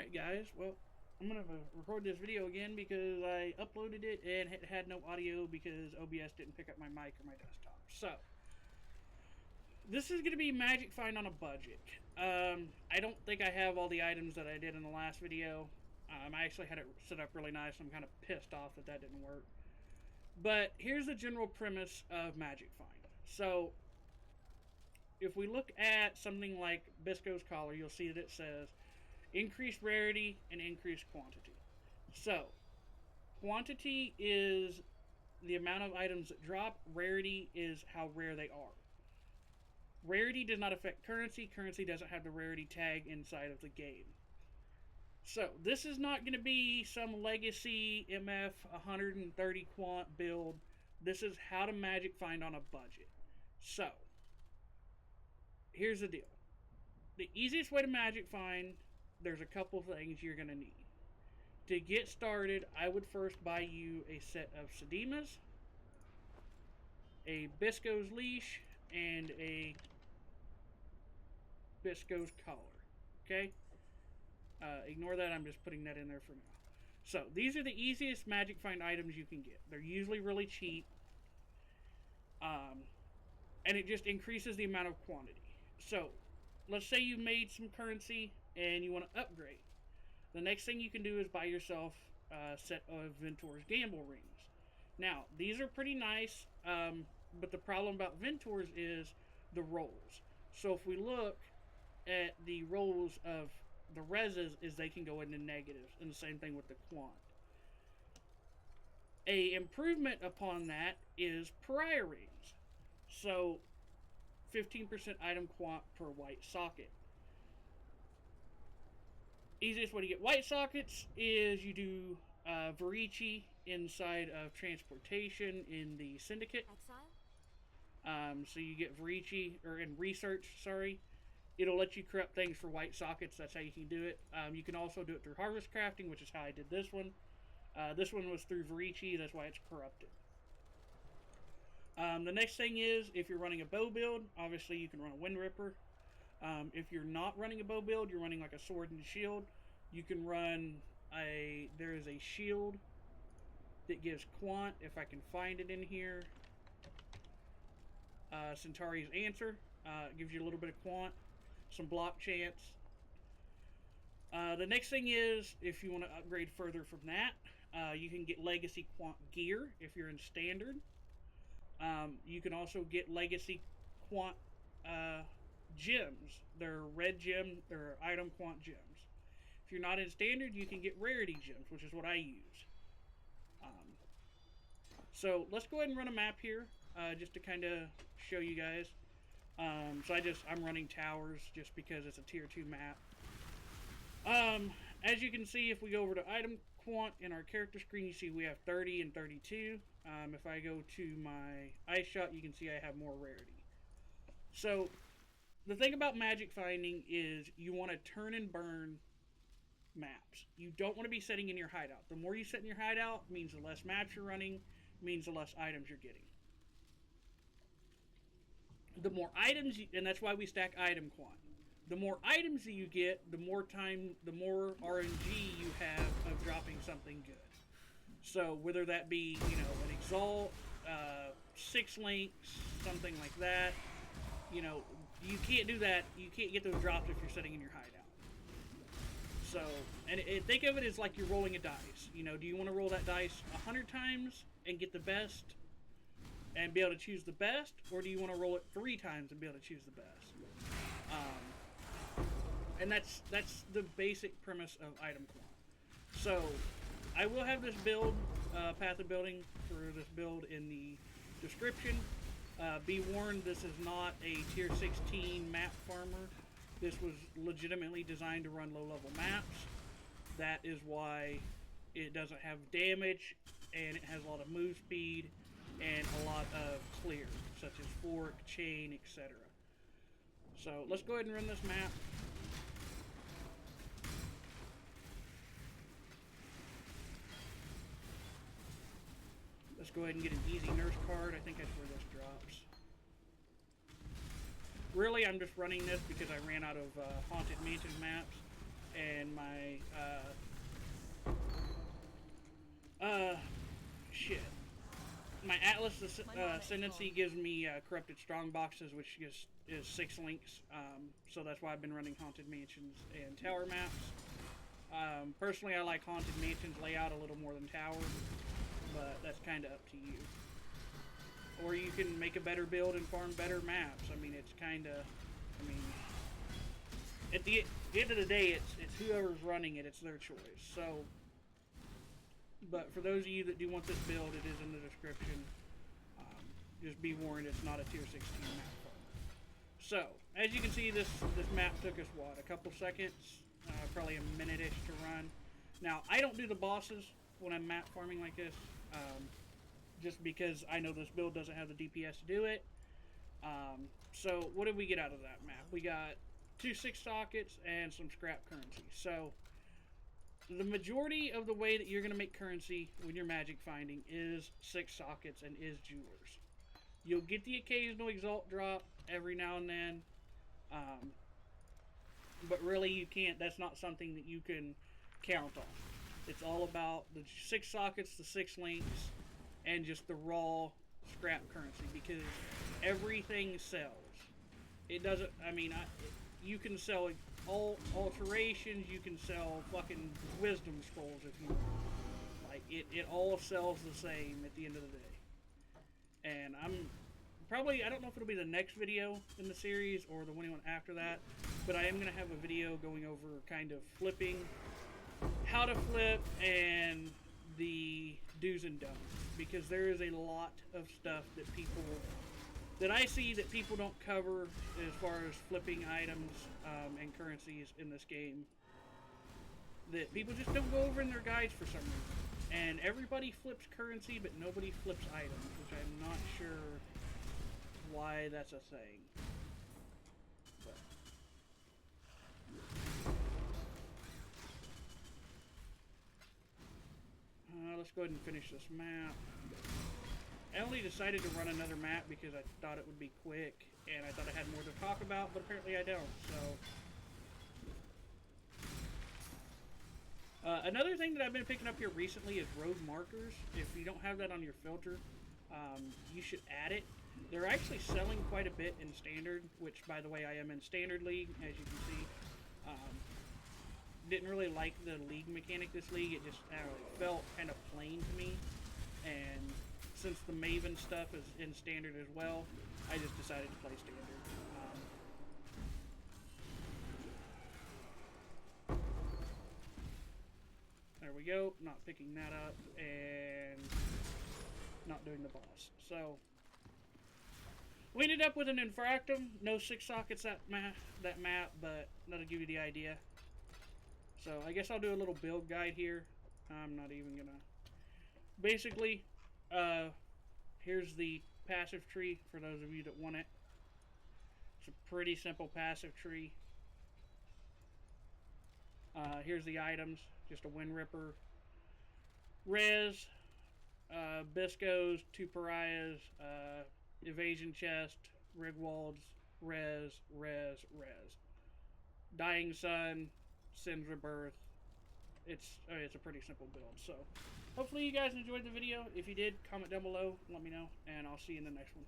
Alright guys, well, I'm going to record this video again because I uploaded it and it had no audio because OBS didn't pick up my mic or my desktop. So, this is going to be Magic Find on a budget. I don't think I have all the items that I did in the last video. I actually had it set up really nice. I'm kind of pissed off that that didn't work. But here's the general premise of Magic Find. So, if we look at something like Bisco's Collar, you'll see that it says increased rarity and increased quantity. So, quantity is the amount of items that drop. Rarity is how rare they are. Rarity does not affect currency. Currency doesn't have the rarity tag inside of the game. So, this is not going to be some legacy MF 130 quant build. This is how to Magic Find on a budget. So, here's the deal. The easiest way to Magic Find, there's a couple things you're going to need. To get started, I would first buy you a set of Sedemas, a Bisco's Leash, and a Bisco's Collar. Okay? Ignore that, I'm just putting that in there for now. So, these are the easiest Magic Find items you can get. They're usually really cheap. And it just increases the amount of quantity. So, let's say you made some currency and you want to upgrade. The next thing you can do is buy yourself a set of Ventor's Gamble Rings. Now, these are pretty nice, but the problem about Ventor's is the rolls. So if we look at the rolls of the reses, is they can go into negatives, and the same thing with the quant. A improvement upon that is Pariah Rings. So 15% item quant per white socket. Easiest way to get white sockets is you do Varici inside of transportation in the Syndicate. Exile? So you get Varici, or in research, sorry. It'll let you corrupt things for white sockets. That's how you can do it. You can also do it through harvest crafting, which is how I did this one. This one was through Varici, that's why it's corrupted. The next thing is, if you're running a bow build, obviously you can run a Wind Ripper. If you're not running a bow build, you're running like a sword and shield, you can run there is a shield that gives quant, if I can find it in here. Centauri's Answer, gives you a little bit of quant, some block chance. The next thing is, if you want to upgrade further from that, you can get Legacy Quant Gear if you're in Standard. You can also get Legacy Quant gems. They're red gem, they're item quant gems. If you're not in Standard, you can get Rarity gems, which is what I use. So let's go ahead and run a map here, just to kind of show you guys. I'm running towers just because it's a tier 2 map. As you can see, if we go over to item quant in our character screen, you see we have 30 and 32. If I go to my ice shot, you can see I have more rarity. So, the thing about magic finding is you want to turn and burn maps. You don't want to be setting in your hideout. The more you set in your hideout means the less maps you're running, means the less items you're getting. The more items, and that's why we stack item quant. The more items that you get, the more RNG you have of dropping something good. So whether that be, an Exalt, 6 links, something like that, you can't do that. You can't get those drops if you're sitting in your hideout. So, and think of it as like you're rolling a dice. Do you want to roll that dice 100 times and get the best and be able to choose the best, or do you want to roll it 3 times and be able to choose the best? And that's the basic premise of item quant. So, I will have this build, path of building for this build in the description. Be warned, this is not a tier 16 map farmer. This was legitimately designed to run low-level maps. That is why it doesn't have damage, and it has a lot of move speed, and a lot of clear, such as fork, chain, etc. So, let's go ahead and run this map. Let's go ahead and get an easy nurse card. I think that's where this drops. Really, I'm just running this because I ran out of Haunted Mansion maps, and my plus the Ascendancy gives me Corrupted Strong boxes, which is 6 links. So that's why I've been running Haunted Mansions and Tower maps. Personally, I like Haunted Mansions layout a little more than Tower, but that's kind of up to you. Or you can make a better build and farm better maps. I mean, it's kind of, I mean, at the end of the day, it's whoever's running it, it's their choice. So, but for those of you that do want this build, it is in the description. Just be warned, it's not a tier 16 map farmer. So, as you can see, this map took us, what, a couple seconds? Probably a minute-ish to run. Now, I don't do the bosses when I'm map farming like this, just because I know this build doesn't have the DPS to do it. So, what did we get out of that map? We got 2 6 sockets and some scrap currency. So, the majority of the way that you're going to make currency when you're magic finding is 6 sockets and is jewelers. You'll get the occasional exalt drop every now and then, but really you can't, that's not something that you can count on. It's all about the 6 sockets, the 6 links, and just the raw scrap currency, because everything sells. It doesn't, I mean, you can sell all alterations, you can sell fucking wisdom scrolls if you want. Like, it all sells the same at the end of the day. And I'm probably, I don't know if it'll be the next video in the series or the one after that, but I am going to have a video going over kind of flipping, how to flip, and the do's and don'ts, because there is a lot of stuff that I see that people don't cover as far as flipping items and currencies in this game, that people just don't go over in their guides for some reason. And everybody flips currency, but nobody flips items, which I'm not sure why that's a thing. But. Let's go ahead and finish this map. I only decided to run another map because I thought it would be quick, and I thought I had more to talk about, but apparently I don't, so. Another thing that I've been picking up here recently is road markers. If you don't have that on your filter, you should add it. They're actually selling quite a bit in Standard, which, by the way, I am in Standard League, as you can see. Didn't really like the league mechanic this league. It just, I don't know, it felt kind of plain to me. And since the Maven stuff is in Standard as well, I just decided to play Standard. There we go, not picking that up, and not doing the boss. So, we ended up with an Infractum, no 6 sockets that map, but that'll give you the idea. So, I guess I'll do a little build guide here. I'm not even gonna... Basically, here's the passive tree for those of you that want it. It's a pretty simple passive tree. Here's the items. Just a Wind Ripper, Res, Biscos, 2 Pariahs, Evasion Chest, Rigwalds, Res. Dying Sun, Sin's Rebirth. It's a pretty simple build. So, hopefully you guys enjoyed the video. If you did, comment down below, let me know, and I'll see you in the next one.